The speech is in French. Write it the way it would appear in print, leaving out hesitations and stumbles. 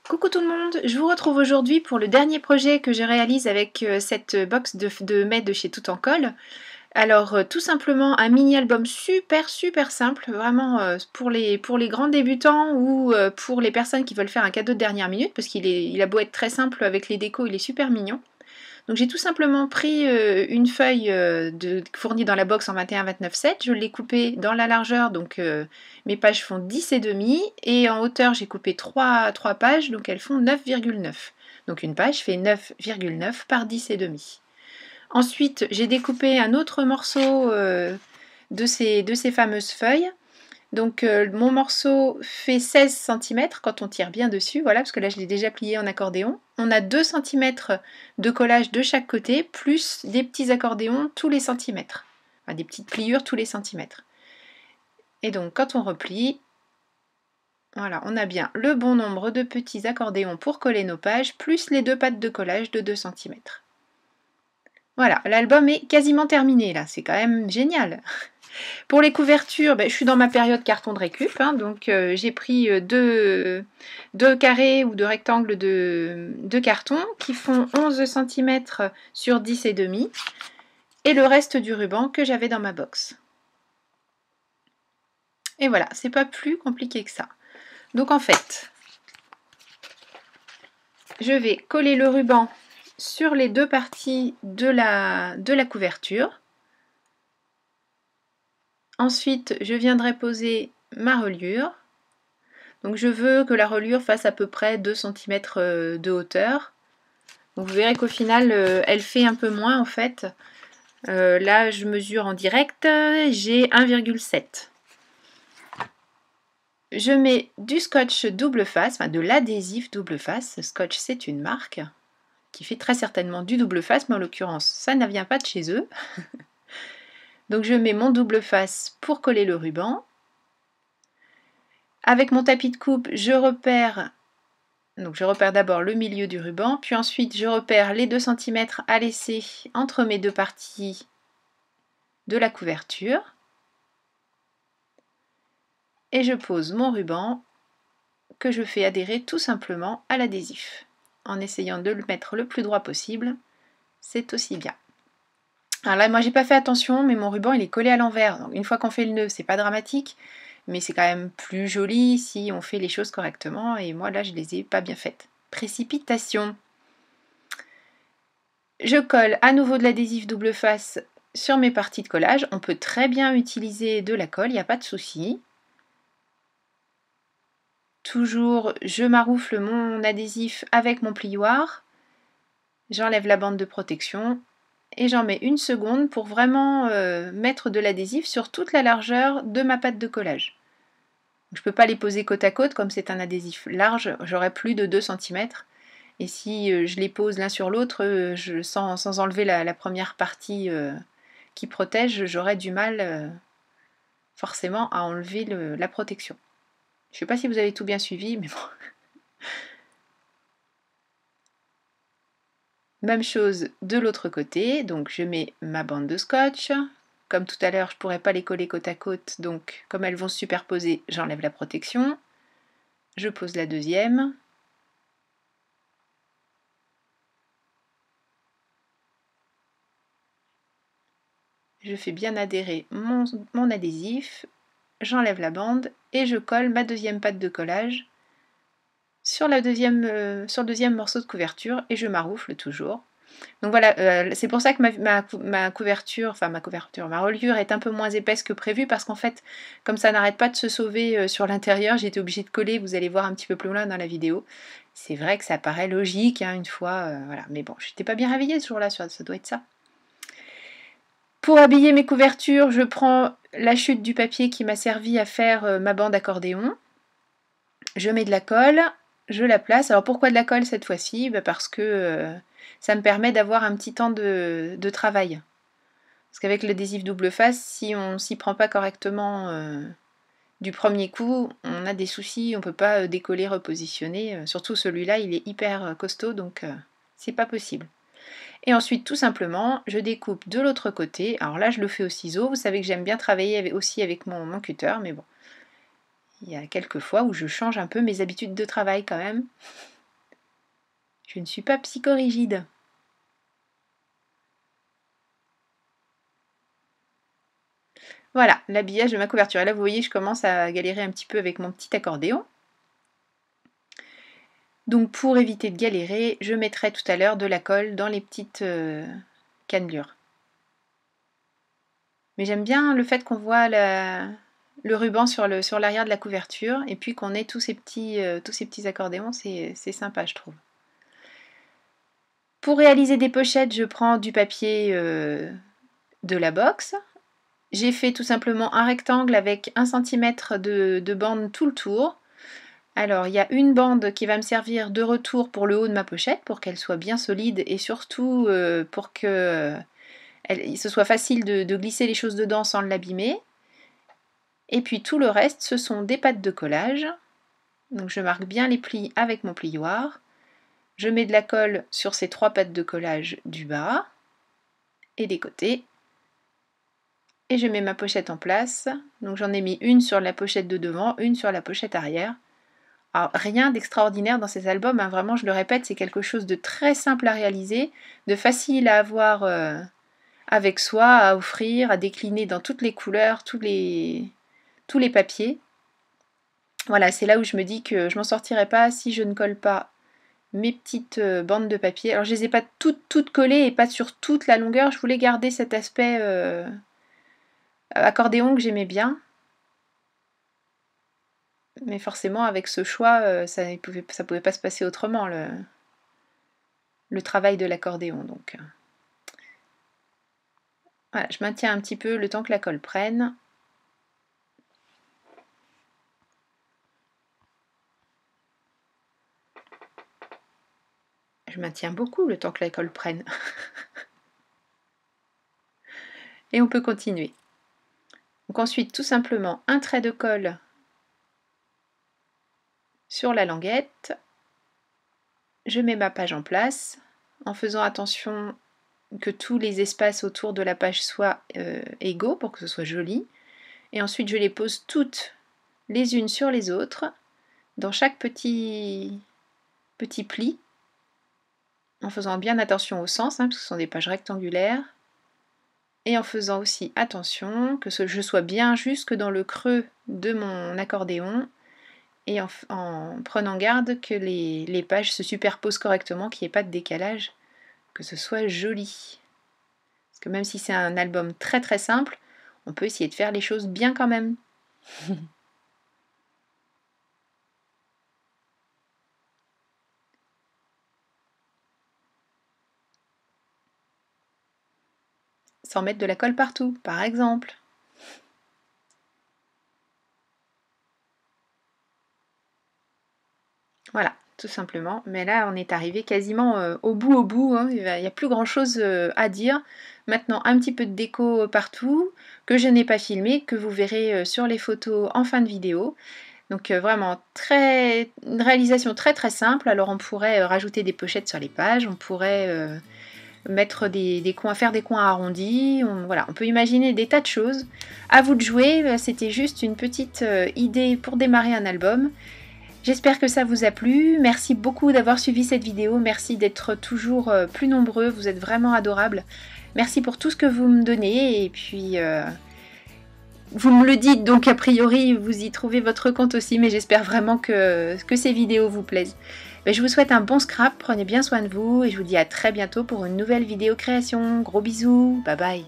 Coucou tout le monde, je vous retrouve aujourd'hui pour le dernier projet que je réalise avec cette box de mai de chez Tout en Colle. Alors tout simplement un mini album super simple, vraiment pour les grands débutants ou pour les personnes qui veulent faire un cadeau de dernière minute parce il a beau être très simple avec les décos, il est super mignon. Donc j'ai tout simplement pris une feuille fournie dans la box en 21-29-7, je l'ai coupée dans la largeur, donc mes pages font 10 et demi, et en hauteur j'ai coupé 3 pages, donc elles font 9,9. Donc une page fait 9,9 par 10 et demi. Ensuite j'ai découpé un autre morceau de ces fameuses feuilles. Donc mon morceau fait 16 cm quand on tire bien dessus, voilà, parce que là je l'ai déjà plié en accordéon. On a 2 cm de collage de chaque côté, plus des petits accordéons tous les centimètres. Enfin, des petites pliures tous les centimètres. Et donc quand on replie, voilà, on a bien le bon nombre de petits accordéons pour coller nos pages, plus les 2 pattes de collage de 2 cm. Voilà, l'album est quasiment terminé là, c'est quand même génial. Pour les couvertures, je suis dans ma période carton de récup, hein, donc j'ai pris deux carrés ou deux rectangles de carton qui font 11 cm sur 10 et demi, et le reste du ruban que j'avais dans ma box. Et voilà, c'est pas plus compliqué que ça. Donc en fait, je vais coller le ruban sur les deux parties de la couverture. Ensuite, je viendrai poser ma reliure. Donc je veux que la reliure fasse à peu près 2 cm de hauteur. Donc vous verrez qu'au final, elle fait un peu moins en fait. Là, je mesure en direct, j'ai 1,7. Je mets du scotch double face, enfin de l'adhésif double face. Scotch, c'est une marque qui fait très certainement du double face, mais en l'occurrence, ça ne vient pas de chez eux. Donc je mets mon double face pour coller le ruban. Avec mon tapis de coupe, je repère d'abord le milieu du ruban, puis ensuite je repère les 2 cm à laisser entre mes deux parties de la couverture. Et je pose mon ruban que je fais adhérer tout simplement à l'adhésif. En essayant de le mettre le plus droit possible, c'est aussi bien. Alors là, moi j'ai pas fait attention, mais mon ruban il est collé à l'envers. Donc une fois qu'on fait le nœud, c'est pas dramatique, mais c'est quand même plus joli si on fait les choses correctement, et moi là je les ai pas bien faites. Précipitation. Je colle à nouveau de l'adhésif double face sur mes parties de collage. On peut très bien utiliser de la colle, il n'y a pas de souci. Toujours, je maroufle mon adhésif avec mon plioir. J'enlève la bande de protection et j'en mets une seconde pour vraiment mettre de l'adhésif sur toute la largeur de ma pâte de collage. Je ne peux pas les poser côte à côte, comme c'est un adhésif large, j'aurai plus de 2 cm. Et si je les pose l'un sur l'autre, sans enlever la première partie qui protège, j'aurais du mal forcément à enlever la protection. Je ne sais pas si vous avez tout bien suivi, mais bon. Même chose de l'autre côté, donc je mets ma bande de scotch. Comme tout à l'heure, je ne pourrais pas les coller côte à côte, donc comme elles vont se superposer, j'enlève la protection. Je pose la deuxième. Je fais bien adhérer mon adhésif, j'enlève la bande et je colle ma deuxième pâte de collage sur le deuxième morceau de couverture et je maroufle toujours. Donc voilà, c'est pour ça que ma reliure est un peu moins épaisse que prévu, parce qu'en fait, comme ça n'arrête pas de se sauver sur l'intérieur, j'ai été obligée de coller, vous allez voir un petit peu plus loin dans la vidéo. C'est vrai que ça paraît logique hein, une fois, voilà. Mais bon, je n'étais pas bien réveillée ce jour-là, ça doit être ça. Pour habiller mes couvertures, je prends la chute du papier qui m'a servi à faire ma bande accordéon. Je mets de la colle, je la place. Alors pourquoi de la colle cette fois-ci? Parce que ça me permet d'avoir un petit temps de travail. Parce qu'avec l'adhésif double face, si on s'y prend pas correctement du premier coup, on a des soucis, on ne peut pas décoller, repositionner. Surtout celui-là, il est hyper costaud, donc c'est pas possible. Et ensuite, tout simplement, je découpe de l'autre côté. Alors là, je le fais au ciseau. Vous savez que j'aime bien travailler aussi avec mon cutter, mais bon, il y a quelques fois où je change un peu mes habitudes de travail quand même. Je ne suis pas psychorigide. Voilà, l'habillage de ma couverture. Et là, vous voyez, je commence à galérer un petit peu avec mon petit accordéon. Donc, pour éviter de galérer, je mettrai tout à l'heure de la colle dans les petites cannelures. Mais j'aime bien le fait qu'on voit le ruban sur l'arrière de la couverture et puis qu'on ait tous ces petits accordéons, c'est sympa, je trouve. Pour réaliser des pochettes, je prends du papier de la box. J'ai fait tout simplement un rectangle avec 1 cm de bande tout le tour. Alors, il y a une bande qui va me servir de retour pour le haut de ma pochette, pour qu'elle soit bien solide et surtout pour que ce soit facile de glisser les choses dedans sans l'abîmer. Et puis tout le reste, ce sont des pattes de collage. Donc je marque bien les plis avec mon plioir. Je mets de la colle sur ces 3 pattes de collage du bas et des côtés. Et je mets ma pochette en place. Donc j'en ai mis une sur la pochette de devant, une sur la pochette arrière. Alors, rien d'extraordinaire dans ces albums, hein. Vraiment, je le répète, c'est quelque chose de très simple à réaliser, de facile à avoir avec soi, à offrir, à décliner dans toutes les couleurs, tous les papiers. Voilà, c'est là où je me dis que je m'en sortirai pas si je ne colle pas mes petites bandes de papier. Alors je les ai pas toutes collées et pas sur toute la longueur, je voulais garder cet aspect accordéon que j'aimais bien. Mais forcément avec ce choix, ça pouvait pas se passer autrement, le travail de l'accordéon. Donc voilà, je maintiens un petit peu le temps que la colle prenne. Je maintiens beaucoup le temps que la colle prenne. Et on peut continuer. Donc ensuite, tout simplement, un trait de colle sur la languette. Je mets ma page en place en faisant attention que tous les espaces autour de la page soient égaux pour que ce soit joli. Et ensuite, je les pose toutes les unes sur les autres dans chaque petit pli, en faisant bien attention au sens, parce que ce sont des pages rectangulaires, et en faisant aussi attention que je sois bien jusque dans le creux de mon accordéon, et en prenant garde que les pages se superposent correctement, qu'il n'y ait pas de décalage, que ce soit joli. Parce que même si c'est un album très très simple, on peut essayer de faire les choses bien quand même. Sans mettre de la colle partout, par exemple. Voilà, tout simplement. Mais là, on est arrivé quasiment au bout. Hein. Il n'y a plus grand-chose à dire. Maintenant, un petit peu de déco partout, que je n'ai pas filmé, que vous verrez sur les photos en fin de vidéo. Donc vraiment, une réalisation très très simple. Alors on pourrait rajouter des pochettes sur les pages, on pourrait mettre des coins, faire des coins arrondis, voilà, on peut imaginer des tas de choses. À vous de jouer, c'était juste une petite idée pour démarrer un album. J'espère que ça vous a plu, merci beaucoup d'avoir suivi cette vidéo, merci d'être toujours plus nombreux, vous êtes vraiment adorables. Merci pour tout ce que vous me donnez et puis vous me le dites, donc a priori vous y trouvez votre compte aussi, mais j'espère vraiment que ces vidéos vous plaisent. Je vous souhaite un bon scrap, prenez bien soin de vous et je vous dis à très bientôt pour une nouvelle vidéo création. Gros bisous, bye bye.